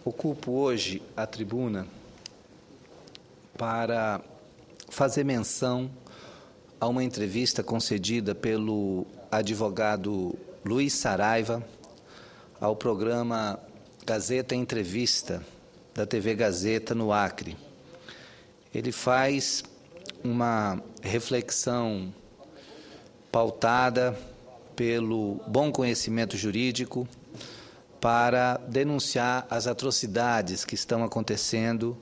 Ocupo hoje a tribuna para fazer menção a uma entrevista concedida pelo advogado Luiz Saraiva ao programa Gazeta Entrevista, da TV Gazeta, no Acre. Ele faz uma reflexão pautada pelo bom conhecimento jurídico para denunciar as atrocidades que estão acontecendo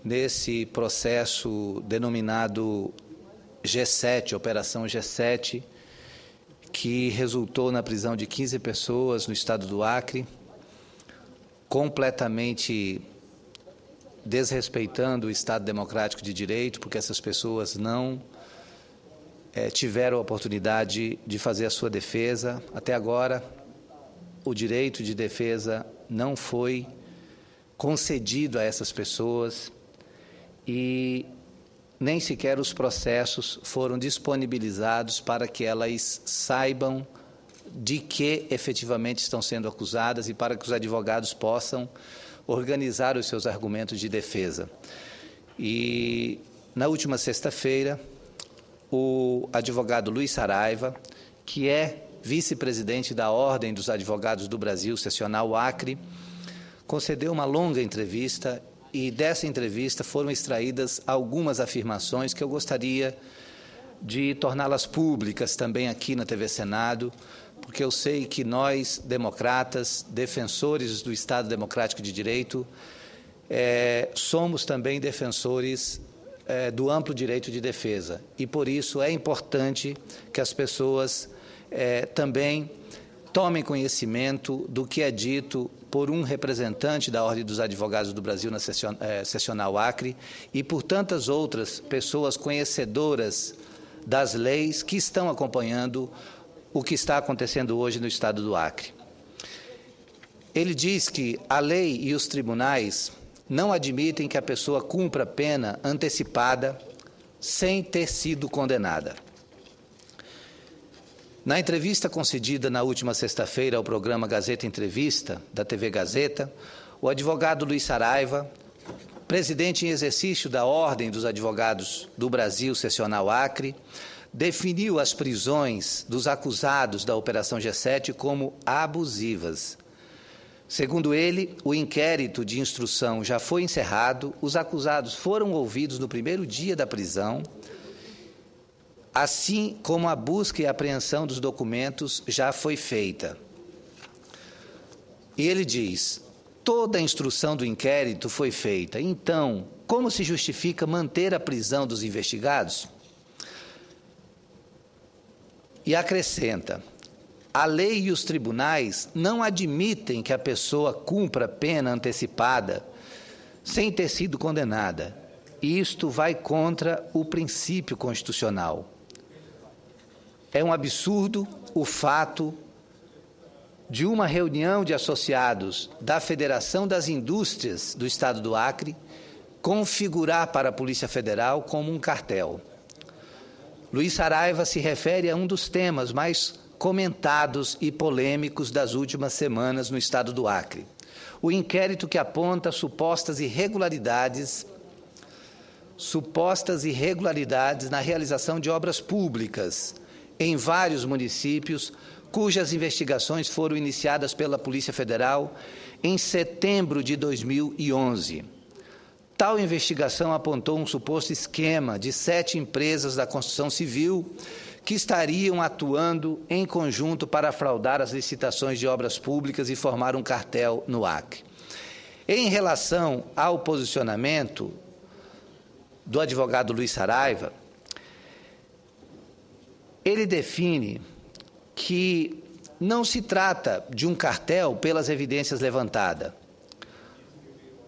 nesse processo denominado G7, Operação G7, que resultou na prisão de 15 pessoas no estado do Acre, completamente desrespeitando o Estado Democrático de Direito, porque essas pessoas não tiveram a oportunidade de fazer a sua defesa. Até agora, o direito de defesa não foi concedido a essas pessoas e nem sequer os processos foram disponibilizados para que elas saibam de que efetivamente estão sendo acusadas e para que os advogados possam organizar os seus argumentos de defesa. E, na última sexta-feira, o advogado Luiz Saraiva, que é vice-presidente da Ordem dos Advogados do Brasil, Seccional Acre, concedeu uma longa entrevista e dessa entrevista foram extraídas algumas afirmações que eu gostaria de torná-las públicas também aqui na TV Senado, porque eu sei que nós, democratas, defensores do Estado Democrático de Direito, somos também defensores do amplo direito de defesa. E, por isso, é importante que as pessoas também tomem conhecimento do que é dito por um representante da Ordem dos Advogados do Brasil na Seccional Acre e por tantas outras pessoas conhecedoras das leis que estão acompanhando o que está acontecendo hoje no estado do Acre. Ele diz que a lei e os tribunais não admitem que a pessoa cumpra pena antecipada sem ter sido condenada. Na entrevista concedida na última sexta-feira ao programa Gazeta Entrevista, da TV Gazeta, o advogado Luiz Saraiva, presidente em exercício da Ordem dos Advogados do Brasil, Seccional Acre, definiu as prisões dos acusados da Operação G7 como abusivas. Segundo ele, o inquérito de instrução já foi encerrado, os acusados foram ouvidos no primeiro dia da prisão, assim como a busca e apreensão dos documentos já foi feita. E ele diz: toda a instrução do inquérito foi feita, então, como se justifica manter a prisão dos investigados? E acrescenta: a lei e os tribunais não admitem que a pessoa cumpra pena antecipada sem ter sido condenada. E isto vai contra o princípio constitucional. É um absurdo o fato de uma reunião de associados da Federação das Indústrias do Estado do Acre configurar para a Polícia Federal como um cartel. Luiz Saraiva se refere a um dos temas mais comentados e polêmicos das últimas semanas no Estado do Acre. O inquérito que aponta supostas irregularidades na realização de obras públicas em vários municípios, cujas investigações foram iniciadas pela Polícia Federal em setembro de 2011. Tal investigação apontou um suposto esquema de 7 empresas da construção civil que estariam atuando em conjunto para fraudar as licitações de obras públicas e formar um cartel no Acre. Em relação ao posicionamento do advogado Luiz Saraiva, ele define que não se trata de um cartel pelas evidências levantadas.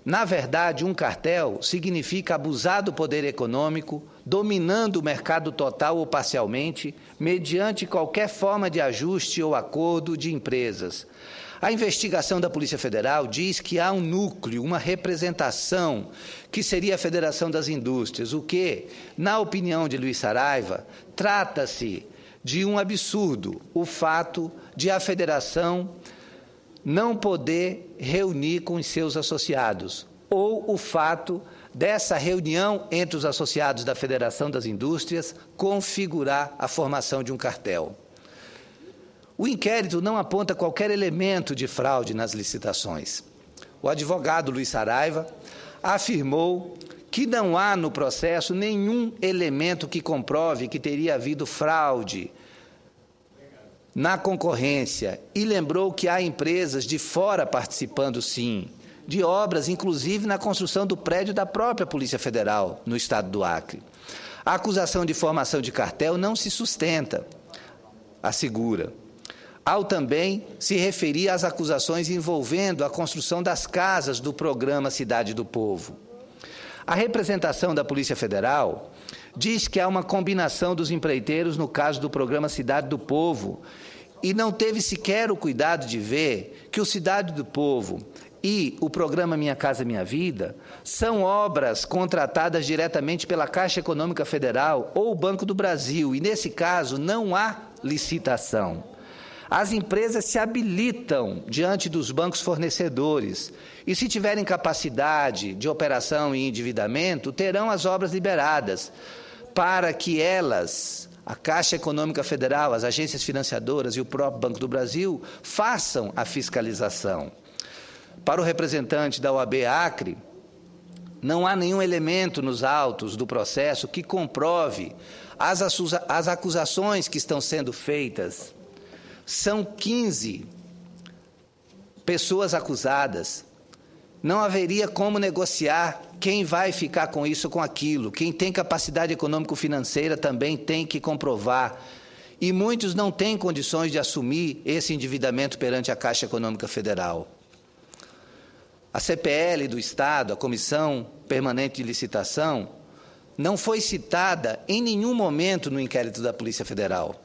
Na verdade, um cartel significa abusar do poder econômico, dominando o mercado total ou parcialmente, mediante qualquer forma de ajuste ou acordo de empresas. A investigação da Polícia Federal diz que há um núcleo, uma representação, que seria a Federação das Indústrias, o que, na opinião de Luiz Saraiva, trata-se de um absurdo, o fato de a Federação não poder reunir com os seus associados, ou o fato dessa reunião entre os associados da Federação das Indústrias configurar a formação de um cartel. O inquérito não aponta qualquer elemento de fraude nas licitações. O advogado Luiz Saraiva afirmou que não há no processo nenhum elemento que comprove que teria havido fraude na concorrência e lembrou que há empresas de fora participando, sim, de obras, inclusive na construção do prédio da própria Polícia Federal, no estado do Acre. A acusação de formação de cartel não se sustenta, assegura, ao também se referir às acusações envolvendo a construção das casas do programa Cidade do Povo. A representação da Polícia Federal diz que há uma combinação dos empreiteiros no caso do programa Cidade do Povo e não teve sequer o cuidado de ver que o Cidade do Povo e o programa Minha Casa Minha Vida são obras contratadas diretamente pela Caixa Econômica Federal ou o Banco do Brasil, e nesse caso não há licitação. As empresas se habilitam diante dos bancos fornecedores e, se tiverem capacidade de operação e endividamento, terão as obras liberadas para que elas, a Caixa Econômica Federal, as agências financiadoras e o próprio Banco do Brasil, façam a fiscalização. Para o representante da OAB Acre, não há nenhum elemento nos autos do processo que comprove as acusações que estão sendo feitas. São 15 pessoas acusadas. Não haveria como negociar quem vai ficar com isso ou com aquilo. Quem tem capacidade econômico-financeira também tem que comprovar. E muitos não têm condições de assumir esse endividamento perante a Caixa Econômica Federal. A CPL do Estado, a Comissão Permanente de Licitação, não foi citada em nenhum momento no inquérito da Polícia Federal.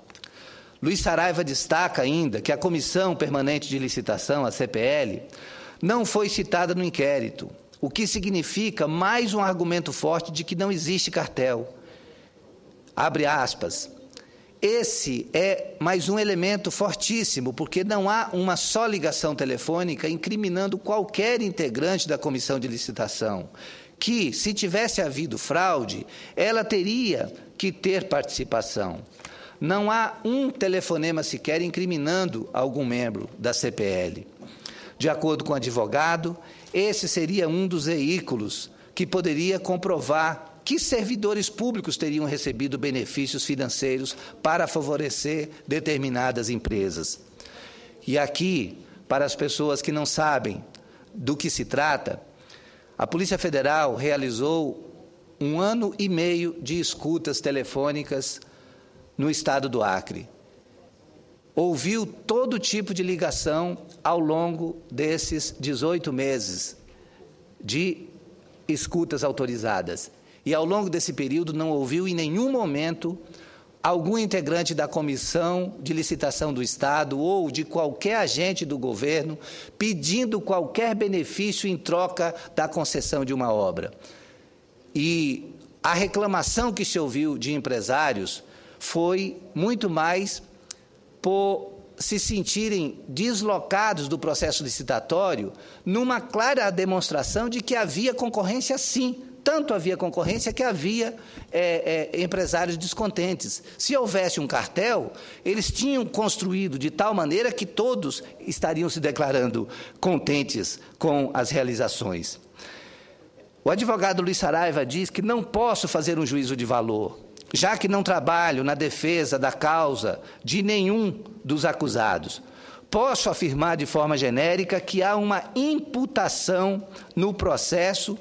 Luiz Saraiva destaca ainda que a Comissão Permanente de Licitação, a CPL, não foi citada no inquérito, o que significa mais um argumento forte de que não existe cartel. Abre aspas. Esse é mais um elemento fortíssimo, porque não há uma só ligação telefônica incriminando qualquer integrante da comissão de licitação, que, se tivesse havido fraude, ela teria que ter participação. Não há um telefonema sequer incriminando algum membro da CPL. De acordo com o advogado, esse seria um dos veículos que poderia comprovar que servidores públicos teriam recebido benefícios financeiros para favorecer determinadas empresas. E aqui, para as pessoas que não sabem do que se trata, a Polícia Federal realizou 1 ano e meio de escutas telefônicas no estado do Acre. Ouviu todo tipo de ligação ao longo desses 18 meses de escutas autorizadas. E, ao longo desse período, não ouviu em nenhum momento algum integrante da Comissão de Licitação do Estado ou de qualquer agente do governo pedindo qualquer benefício em troca da concessão de uma obra. E a reclamação que se ouviu de empresários foi muito mais por se sentirem deslocados do processo licitatório numa clara demonstração de que havia concorrência, sim. Tanto havia concorrência que havia empresários descontentes. Se houvesse um cartel, eles tinham construído de tal maneira que todos estariam se declarando contentes com as realizações. O advogado Luiz Saraiva diz que não posso fazer um juízo de valor, já que não trabalho na defesa da causa de nenhum dos acusados. Posso afirmar de forma genérica que há uma imputação no processo.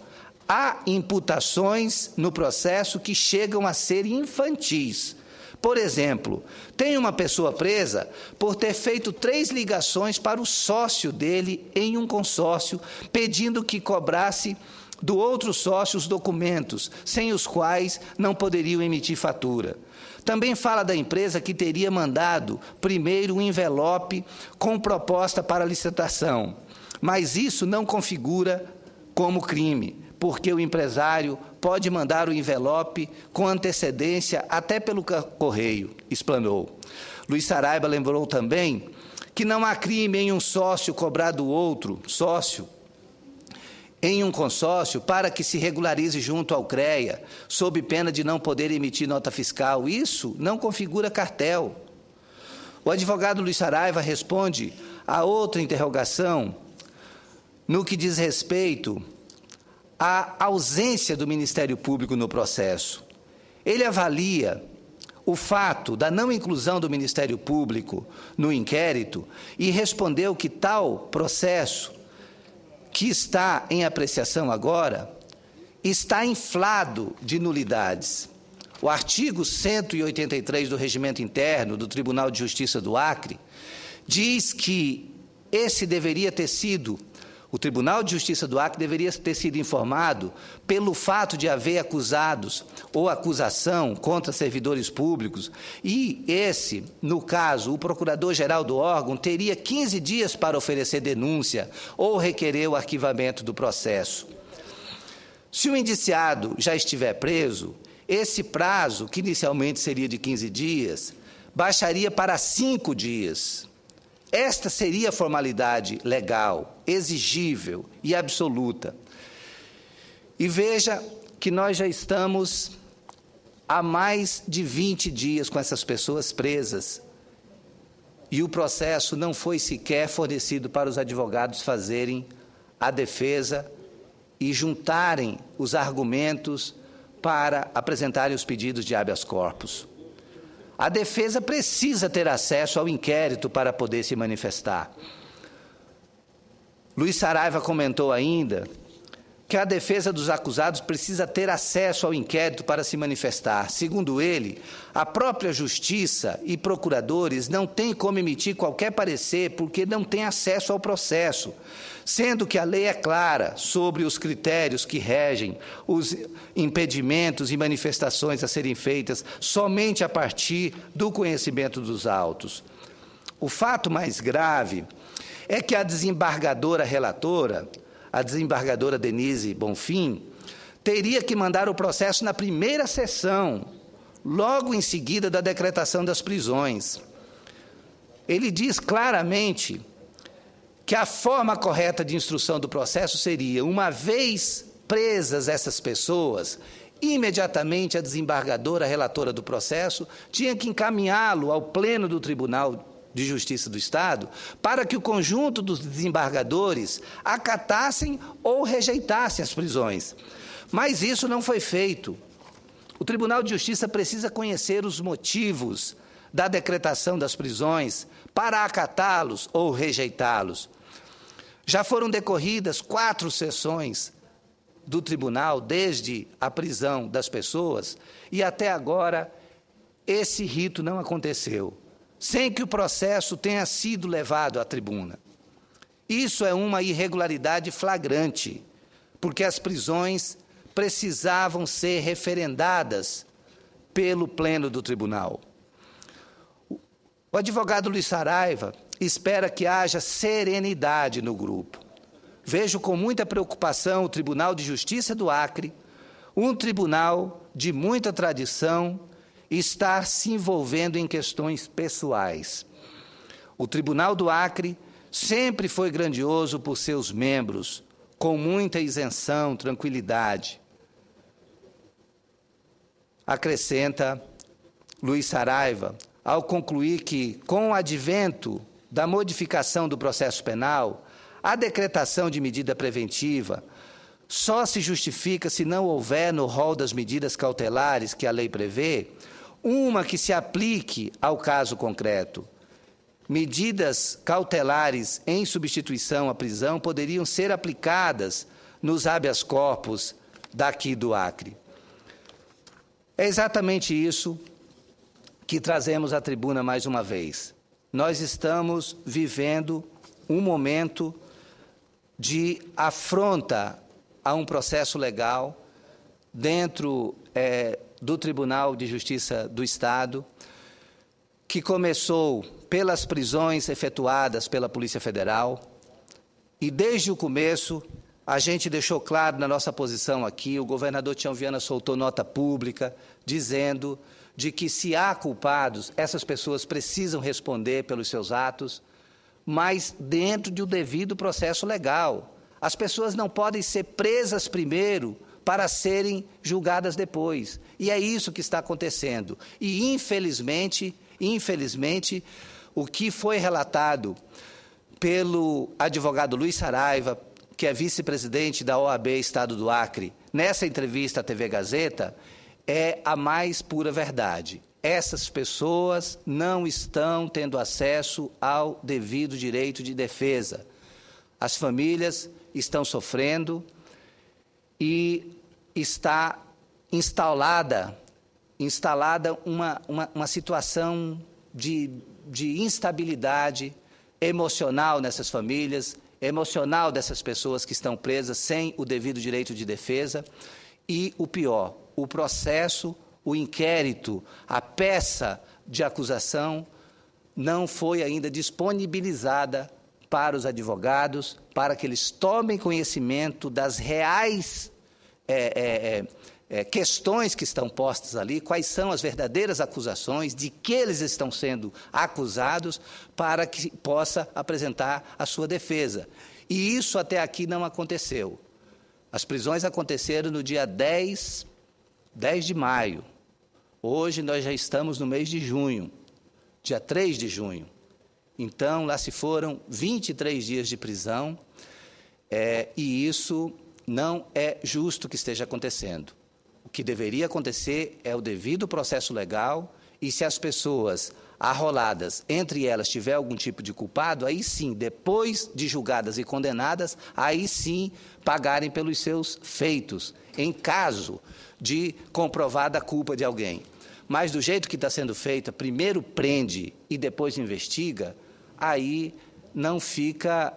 Há imputações no processo que chegam a ser infantis. Por exemplo, tem uma pessoa presa por ter feito 3 ligações para o sócio dele em um consórcio, pedindo que cobrasse do outro sócio os documentos, sem os quais não poderiam emitir fatura. Também fala da empresa que teria mandado primeiro um envelope com proposta para licitação, mas isso não configura como crime, porque o empresário pode mandar o envelope com antecedência até pelo correio, explanou. Luiz Saraiva lembrou também que não há crime em um sócio cobrar do outro sócio em um consórcio para que se regularize junto ao CREA, sob pena de não poder emitir nota fiscal. Isso não configura cartel. O advogado Luiz Saraiva responde a outra interrogação no que diz respeito à ausência do Ministério Público no processo. Ele avalia o fato da não inclusão do Ministério Público no inquérito e respondeu que tal processo, que está em apreciação agora, está inflado de nulidades. O artigo 183 do Regimento Interno do Tribunal de Justiça do Acre diz que o Tribunal de Justiça do Acre deveria ter sido informado pelo fato de haver acusados ou acusação contra servidores públicos e no caso, o procurador-geral do órgão teria 15 dias para oferecer denúncia ou requerer o arquivamento do processo. Se o indiciado já estiver preso, esse prazo, que inicialmente seria de 15 dias, baixaria para 5 dias. Esta seria a formalidade legal, exigível e absoluta. E veja que nós já estamos há mais de 20 dias com essas pessoas presas e o processo não foi sequer fornecido para os advogados fazerem a defesa e juntarem os argumentos para apresentarem os pedidos de habeas corpus. A defesa precisa ter acesso ao inquérito para poder se manifestar. Luiz Saraiva comentou ainda que a defesa dos acusados precisa ter acesso ao inquérito para se manifestar. Segundo ele, a própria Justiça e procuradores não têm como emitir qualquer parecer porque não têm acesso ao processo, sendo que a lei é clara sobre os critérios que regem os impedimentos e manifestações a serem feitas somente a partir do conhecimento dos autos. O fato mais grave é que a desembargadora relatora, a desembargadora Denise Bonfim, teria que mandar o processo na primeira sessão, logo em seguida da decretação das prisões. Ele diz claramente que a forma correta de instrução do processo seria, uma vez presas essas pessoas, imediatamente a desembargadora relatora do processo tinha que encaminhá-lo ao Pleno do Tribunal de Justiça do Estado para que o conjunto dos desembargadores acatassem ou rejeitassem as prisões. Mas isso não foi feito. O Tribunal de Justiça precisa conhecer os motivos da decretação das prisões para acatá-los ou rejeitá-los. Já foram decorridas 4 sessões do tribunal desde a prisão das pessoas e até agora esse rito não aconteceu, sem que o processo tenha sido levado à tribuna. Isso é uma irregularidade flagrante, porque as prisões precisavam ser referendadas pelo Pleno do Tribunal. O advogado Luiz Saraiva espera que haja serenidade no grupo. Vejo com muita preocupação o Tribunal de Justiça do Acre, um tribunal de muita tradição, estar se envolvendo em questões pessoais. O Tribunal do Acre sempre foi grandioso por seus membros, com muita isenção, tranquilidade. Acrescenta Luiz Saraiva, ao concluir que, com o advento da modificação do processo penal, a decretação de medida preventiva só se justifica se não houver no rol das medidas cautelares que a lei prevê, uma que se aplique ao caso concreto. Medidas cautelares em substituição à prisão poderiam ser aplicadas nos habeas corpus daqui do Acre. É exatamente isso que trazemos à tribuna mais uma vez. Nós estamos vivendo um momento de afronta a um processo legal dentro do Tribunal de Justiça do Estado, que começou pelas prisões efetuadas pela Polícia Federal, e desde o começo a gente deixou claro na nossa posição aqui, o governador Tião Viana soltou nota pública dizendo de que se há culpados, essas pessoas precisam responder pelos seus atos, mas dentro de um devido processo legal. As pessoas não podem ser presas primeiro para serem julgadas depois. E é isso que está acontecendo. E, infelizmente, o que foi relatado pelo advogado Luiz Saraiva, que é vice-presidente da OAB Estado do Acre, nessa entrevista à TV Gazeta, é a mais pura verdade. Essas pessoas não estão tendo acesso ao devido direito de defesa. As famílias estão sofrendo e está instalada uma situação de instabilidade emocional nessas famílias, emocional dessas pessoas que estão presas sem o devido direito de defesa e, o pior, o processo, o inquérito, a peça de acusação não foi ainda disponibilizada para os advogados, para que eles tomem conhecimento das reais questões que estão postas ali, quais são as verdadeiras acusações, de que eles estão sendo acusados, para que possa apresentar a sua defesa. E isso até aqui não aconteceu. As prisões aconteceram no dia 10 de maio. Hoje nós já estamos no mês de junho, dia 3 de junho. Então, lá se foram 23 dias de prisão, e isso não é justo que esteja acontecendo. O que deveria acontecer é o devido processo legal, e se as pessoas arroladas, entre elas, tiver algum tipo de culpado, aí sim, depois de julgadas e condenadas, aí sim pagarem pelos seus feitos, em caso de comprovada a culpa de alguém. Mas do jeito que está sendo feita, primeiro prende e depois investiga, aí não fica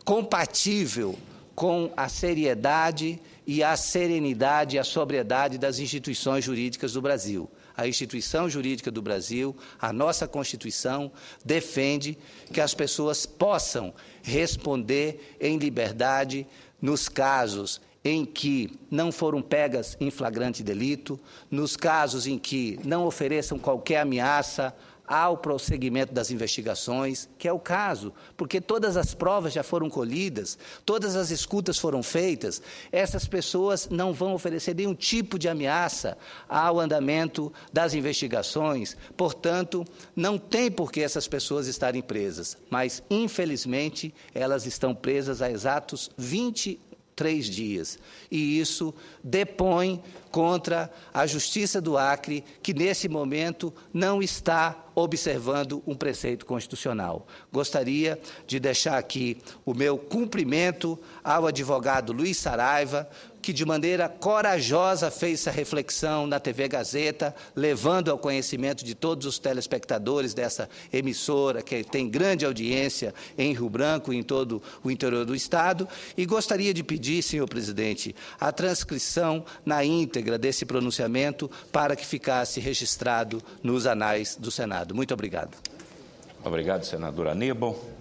compatível com a seriedade e a serenidade e a sobriedade das instituições jurídicas do Brasil. A instituição jurídica do Brasil, a nossa Constituição, defende que as pessoas possam responder em liberdade nos casos em que não foram pegas em flagrante delito, nos casos em que não ofereçam qualquer ameaça ao prosseguimento das investigações, que é o caso, porque todas as provas já foram colhidas, todas as escutas foram feitas, essas pessoas não vão oferecer nenhum tipo de ameaça ao andamento das investigações, portanto, não tem por que essas pessoas estarem presas, mas, infelizmente, elas estão presas há exatos 23 dias, e isso depõe contra a Justiça do Acre, que nesse momento não está observando um preceito constitucional. Gostaria de deixar aqui o meu cumprimento ao advogado Luiz Saraiva, que de maneira corajosa fez essa reflexão na TV Gazeta, levando ao conhecimento de todos os telespectadores dessa emissora, que tem grande audiência em Rio Branco e em todo o interior do Estado, e gostaria de pedir, senhor presidente, a transcrição na íntegra desse pronunciamento para que ficasse registrado nos anais do Senado. Muito obrigado. Obrigado, senador Aníbal.